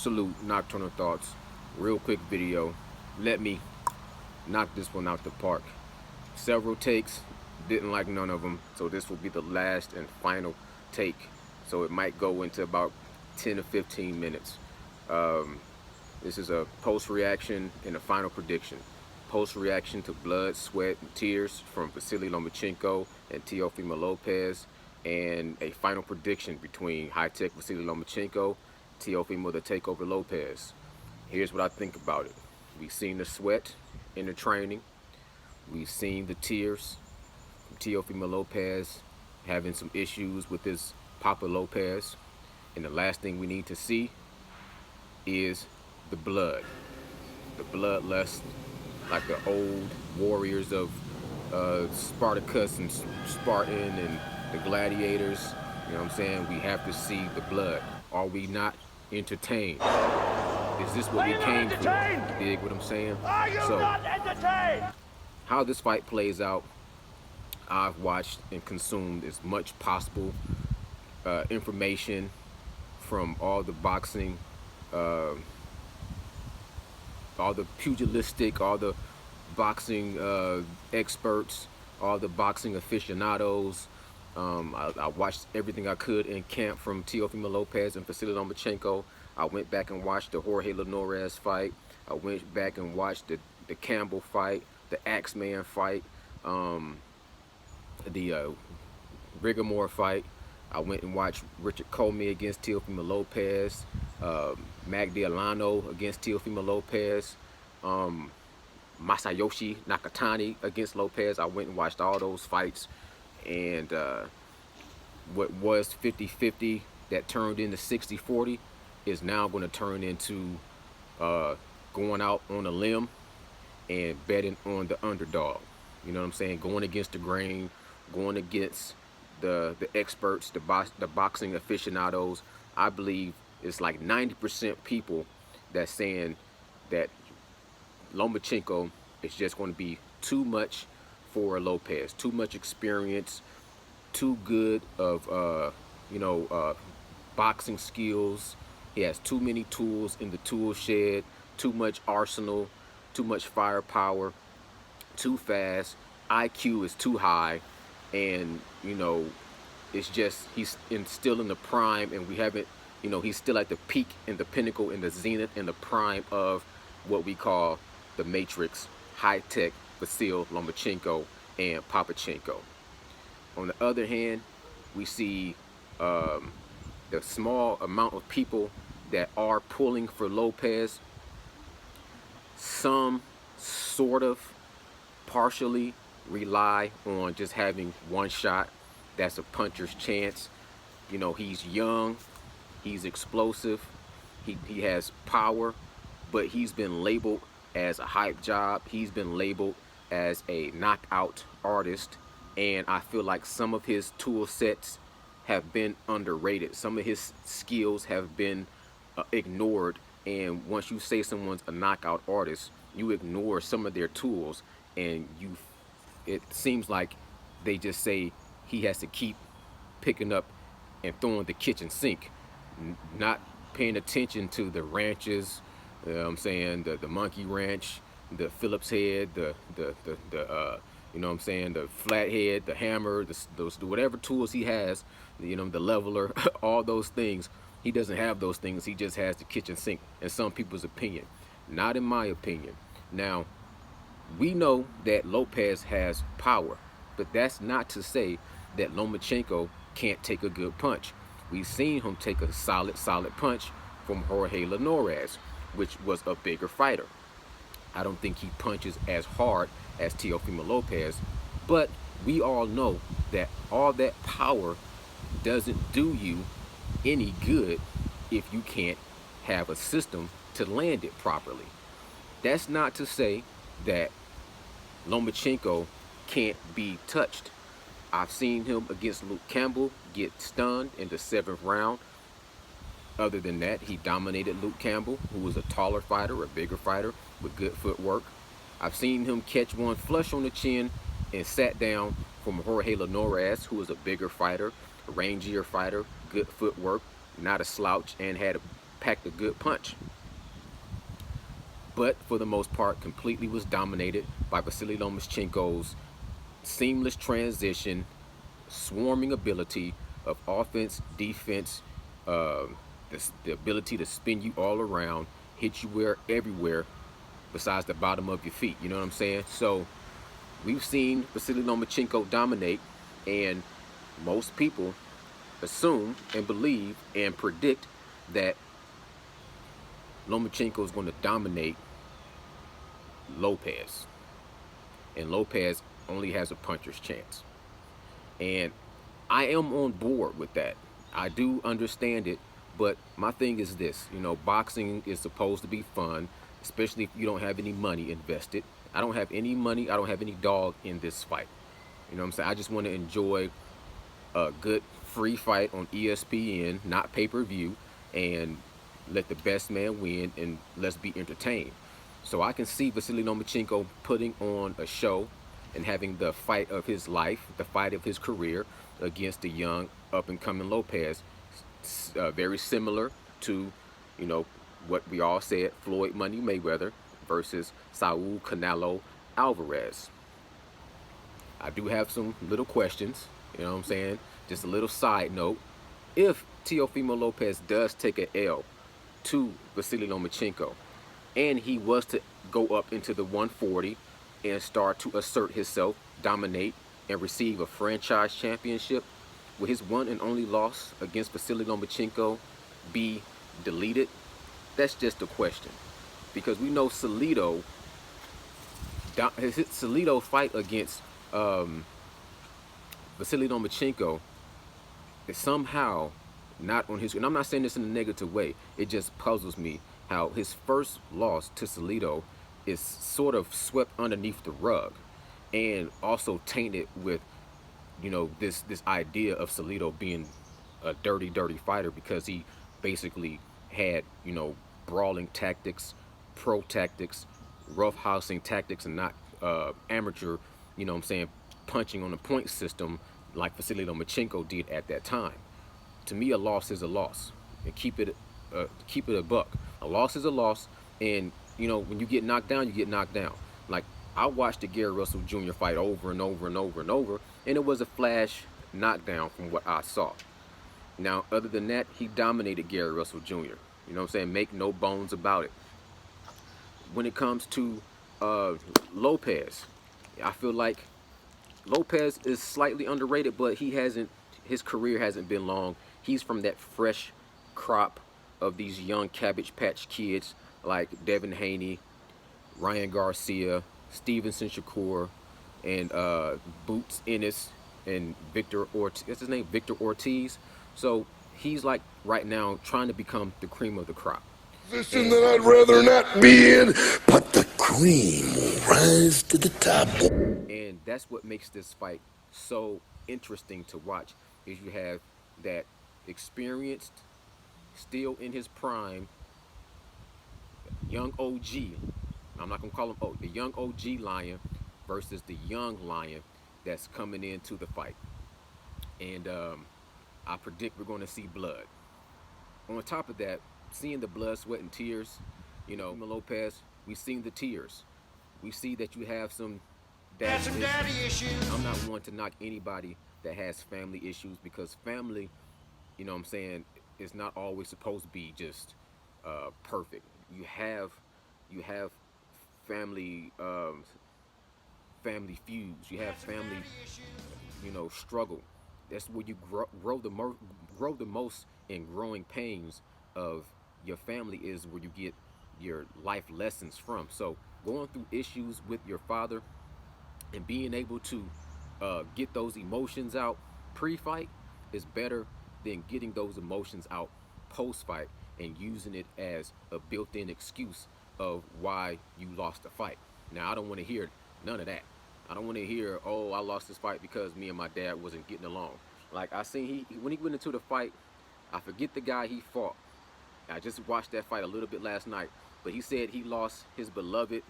Salute, Nocturnal Thoughts. Real quick video. Let me knock this one out the park. Several takes, didn't like none of them, so this will be the last and final take. So it might go into about 10 to 15 minutes. This is a post-reaction and a final prediction. Post-reaction to blood, sweat, and tears from Vergil Lomachenko and TEOFIMO Lopez, and a final prediction between high-tech Vergil Lomachenko, TEOFIMO the Takeover Lopez. Here's what I think about it. We've seen the sweat in the training. We've seen the tears from TEOFIMO Lopez having some issues with his Papa Lopez. And the last thing we need to see is the blood. The bloodlust, like the old warriors of Spartacus and Spartan and the gladiators. You know what I'm saying? We have to see the blood. Are we not entertained? Is this what we came for? You dig what I'm saying? Are you not entertained? How this fight plays out, I've watched and consumed as much possible information from all the boxing, all the pugilistic, all the boxing experts, all the boxing aficionados. I watched everything I could in camp from TEOFIMO Lopez and Vergil Lomachenko. I went back and watched the Jorge Linares fight. I went back and watched the Campbell fight, the Axeman fight, the Rigor fight. I went and watched Richard Comey against TEOFIMO Lopez, Magdi Alano against TEOFIMO Lopez, Masayoshi Nakatani against Lopez. I went and watched all those fights, and what was 50-50 that turned into 60-40 is now going to turn into going out on a limb and betting on the underdog. You know what I'm saying? Going against the grain, going against the experts, the boxing aficionados. I believe it's like 90% people that's saying that Lomachenko is just going to be too much for Lopez, too much experience, too good of boxing skills. He has too many tools in the tool shed, too much arsenal, too much firepower, too fast. IQ is too high, and it's just he's still in the prime, and we haven't, he's still at the peak and the pinnacle and the zenith and the prime of what we call the Matrix, high-tech Vergil Lomachenko and Papachenko. On the other hand, we see the small amount of people that are pulling for Lopez. Some sort of partially rely on just having one shot. That's a puncher's chance. He's young, he's explosive, he has power, but he's been labeled as a hype job. He's been labeled as a knockout artist, and I feel like some of his tool sets have been underrated. Some of his skills have been ignored, and once you say someone's a knockout artist, you ignore some of their tools, and it seems like they just say he has to keep picking up and throwing the kitchen sink, not paying attention to the ranches. You know what I'm saying, the monkey wrench, the Phillips head, the flathead, the hammer, those whatever tools he has, the leveler, all those things. He doesn't have those things. He just has the kitchen sink, in some people's opinion. Not in my opinion. Now, we know that Lopez has power, but that's not to say that Lomachenko can't take a good punch. We've seen him take a solid punch from Jorge Linares, which was a bigger fighter. I don't think he punches as hard as TEOFIMO Lopez, but we all know that all that power doesn't do you any good if you can't have a system to land it properly. That's not to say that Lomachenko can't be touched. I've seen him against Luke Campbell get stunned in the 7th round. Other than that, he dominated Luke Campbell, who was a taller fighter, a bigger fighter with good footwork. I've seen him catch one flush on the chin and sat down from Jorge Linares, who was a bigger fighter, a rangier fighter, good footwork, not a slouch, and had a packed a good punch. But for the most part, completely was dominated by Vasily Lomachenko's seamless transition, swarming ability of offense, defense, uh, the ability to spin you all around, hit you everywhere besides the bottom of your feet. You know what I'm saying? So we've seen Vasily Lomachenko dominate, and most people assume and believe and predict that Lomachenko is going to dominate Lopez, and Lopez only has a puncher's chance. And I am on board with that. I do understand it, but my thing is this, boxing is supposed to be fun, especially if you don't have any money invested. I don't have any money, I don't have any dog in this fight. You know what I'm saying? I just want to enjoy a good free fight on ESPN, not pay-per-view, and let the best man win, and let's be entertained. So I can see Vasily Lomachenko putting on a show and having the fight of his life, the fight of his career against the young up-and-coming Lopez. Very similar to, what we all said, Floyd Money Mayweather versus Saul Canelo Alvarez. I do have some little questions, you know what I'm saying? Just a little side note. If Teofimo Lopez does take an L to Vasily Lomachenko, and he was to go up into the 140 and start to assert himself, dominate, and receive a franchise championship, will his one and only loss against Vasily Lomachenko be deleted? That's just a question. Because we know Salido fight against Vasily Lomachenko is somehow not on his, and I'm not saying this in a negative way, it just puzzles me how his first loss to Salido is sort of swept underneath the rug, and also tainted with, this idea of Salido being a dirty fighter, because he basically had, brawling tactics, pro tactics, roughhousing tactics, and not amateur, punching on the point system like Vasily Lomachenko did at that time. To me, a loss is a loss, and keep it a buck. A loss is a loss, and when you get knocked down, you get knocked down. Like, I watched the Gary Russell Jr. fight over and over and over and over, and it was a flash knockdown from what I saw. Now, other than that, he dominated Gary Russell Jr. You know what I'm saying? Make no bones about it. When it comes to Lopez, I feel like Lopez is slightly underrated, but his career hasn't been long. He's from that fresh crop of these young Cabbage Patch kids like Devin Haney, Ryan Garcia, Stevenson Shakur, and Boots Ennis, and Victor Ortiz. That's his name, Victor Ortiz. So he's like right now trying to become the cream of the crop. Position that I'd rather not be in, but the cream will rise to the top. And that's what makes this fight so interesting to watch, is you have that experienced, still in his prime, young OG. I'm not going to call him the young OG lion versus the young lion that's coming into the fight. And I predict we're going to see blood. On top of that, seeing the blood, sweat, and tears, Lopez, we've seen the tears. We see that you have some daddy issues. I'm not one to knock anybody that has family issues, because family, is not always supposed to be just perfect. You have family family feuds. You have family, struggle. That's where you grow the most in growing pains of your family, is where you get your life lessons from. So going through issues with your father and being able to get those emotions out pre-fight is better than getting those emotions out post-fight and using it as a built-in excuse of why you lost the fight. Now, I don't want to hear none of that. I don't want to hear, oh, I lost this fight because me and my dad wasn't getting along. Like, I seen when he went into the fight, I forget the guy he fought. I just watched that fight a little bit last night, but he said he lost his beloved,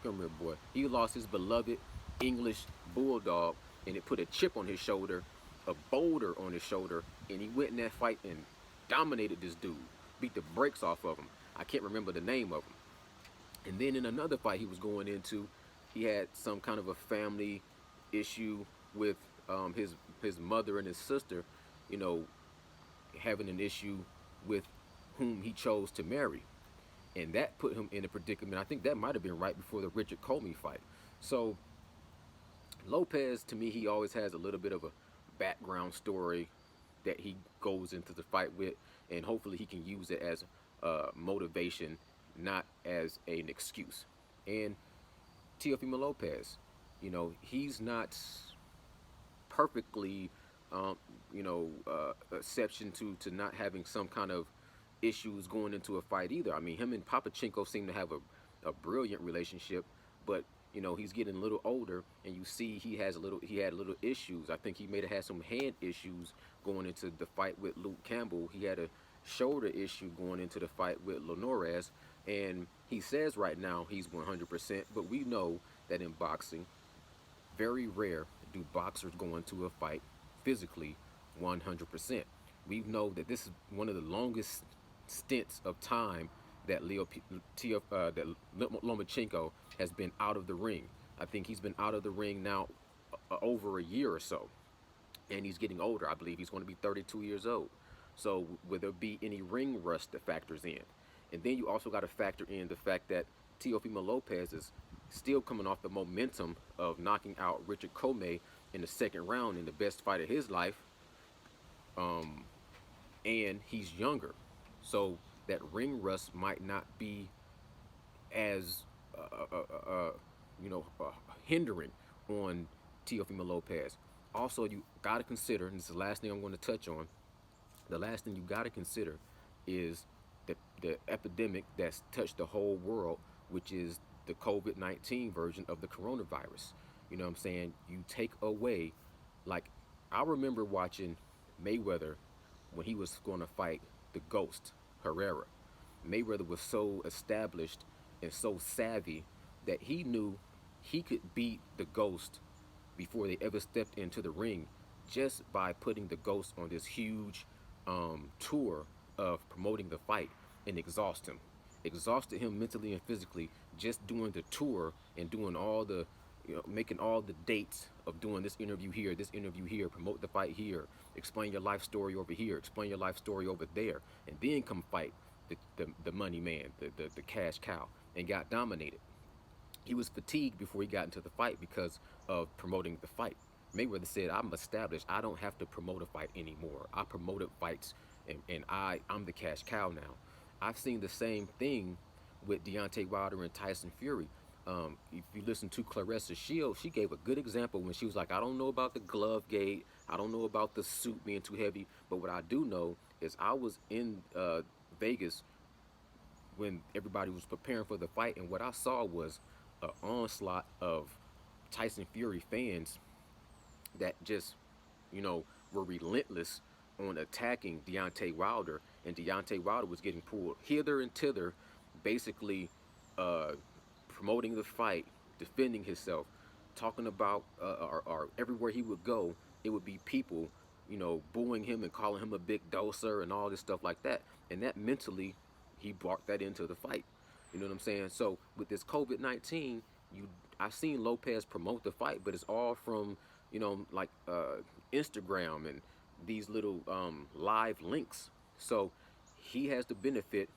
come here, boy. He lost his beloved English bulldog, and it put a chip on his shoulder, a boulder on his shoulder, and he went in that fight and dominated this dude. beat the brakes off of him. I can't remember the name of him. And then in another fight he was going into, he had some kind of a family issue with his mother and his sister, you know, having an issue with whom he chose to marry. And that put him in a predicament. I think that might have been right before the Richard Comey fight. So Lopez, to me, he always has a little bit of a background story that he goes into the fight with, and hopefully he can use it as motivation, not as an excuse. And TEOFIMO Lopez, you know, he's not perfectly, exception to not having some kind of issues going into a fight either. I mean, him and Papachenko seem to have a brilliant relationship, but you know, he's getting a little older, and you see he had little issues. I think he may have had some hand issues going into the fight with Luke Campbell. He had a shoulder issue going into the fight with Linares, and he says right now he's 100%, but we know that in boxing, very rare do boxers go into a fight physically 100%. We know that this is one of the longest stints of time that Lomachenko has been out of the ring. I think he's been out of the ring now over a year or so, and he's getting older. I believe he's going to be 32 years old. So will there be any ring rust that factors in? And then you also got to factor in the fact that TEOFIMO Lopez is still coming off the momentum of knocking out Richard Comey in the second round in the best fight of his life, and he's younger, so that ring rust might not be as hindering on TEOFIMO Lopez. Also, you got to consider, and this is the last thing I'm going to touch on, the last thing you got to consider is the epidemic that's touched the whole world, which is the COVID-19 version of the coronavirus. You know what I'm saying? You take away, like, I remember watching Mayweather when he was going to fight the Ghost, Herrera. Mayweather was so established and so savvy that he knew he could beat the Ghost before they ever stepped into the ring, just by putting the Ghost on this huge tour of promoting the fight and exhausted him mentally and physically, just doing the tour and doing all the, making all the dates of doing this interview here, promote the fight here, explain your life story over here, explain your life story over there, and then come fight the money man, the cash cow, and got dominated. He was fatigued before he got into the fight because of promoting the fight. Mayweather said, I'm established, I don't have to promote a fight anymore. I promoted fights, and I'm the cash cow now. I've seen the same thing with Deontay Wilder and Tyson Fury. If you listen to Claressa Shields, she gave a good example when she was like, I don't know about the glove gate, I don't know about the suit being too heavy, but what I do know is I was in Vegas when everybody was preparing for the fight, and what I saw was an onslaught of Tyson Fury fans that just, were relentless on attacking Deontay Wilder, and Deontay Wilder was getting pulled hither and thither, basically promoting the fight, defending himself, talking about, or everywhere he would go, it would be people, booing him and calling him a big doser and all this stuff like that. And that mentally, he brought that into the fight. You know what I'm saying? So with this COVID-19, I've seen Lopez promote the fight, but it's all from, Instagram and these little live links. So he has the benefit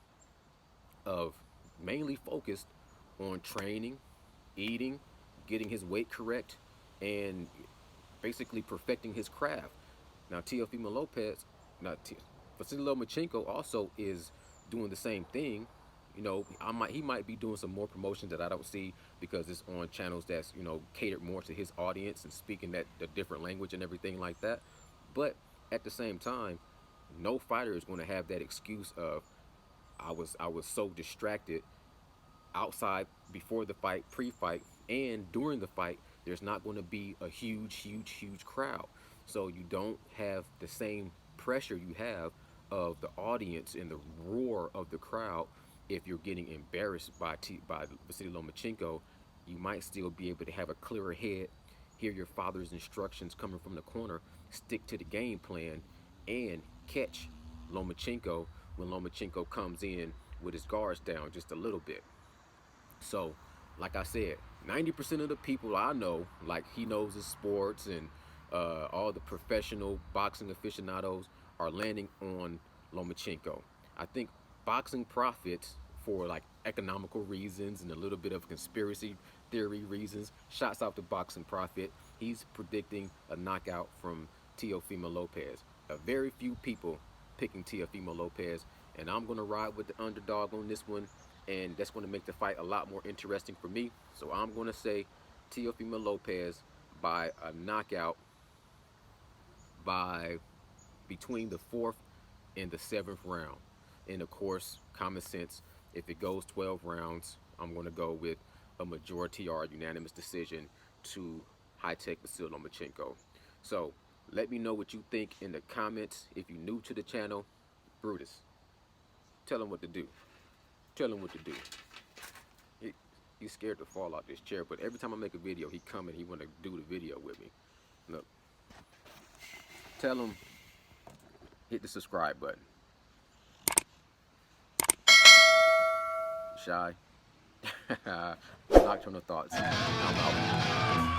of mainly focused on training, eating, getting his weight correct, and basically perfecting his craft. Now TEOFIMO Lopez, Vergil Lomachenko also is doing the same thing. He might be doing some more promotions that I don't see because it's on channels that's, catered more to his audience and speaking that the different language and everything like that. But at the same time, no fighter is going to have that excuse of I was so distracted outside before the fight, pre-fight, and during the fight. There's not going to be a huge crowd, so you don't have the same pressure you have of the audience and the roar of the crowd. If you're getting embarrassed by Vergil Lomachenko, you might still be able to have a clearer head, hear your father's instructions coming from the corner, stick to the game plan, and catch Lomachenko when Lomachenko comes in with his guards down just a little bit. So, like I said, 90% of the people I know, like he knows his sports, and all the professional boxing aficionados are landing on Lomachenko. I think boxing profits for like economical reasons and a little bit of conspiracy theory reasons. Shots out to boxing profit. He's predicting a knockout from TEOFIMO Lopez. A very few people picking TEOFIMO Lopez, and I'm gonna ride with the underdog on this one, and that's gonna make the fight a lot more interesting for me. So I'm gonna say TEOFIMO Lopez by a knockout by between the 4th and the 7th round. And of course, common sense, if it goes 12 rounds, I'm going to go with a majority or unanimous decision to high-tech Vergil Lomachenko. So let me know what you think in the comments. If you're new to the channel, Brutus, tell him what to do. Tell him what to do. He's scared to fall out this chair, but every time I make a video, he come and he want to do the video with me. Look, tell him, hit the subscribe button. Shy. Nocturnal thoughts. I'm out.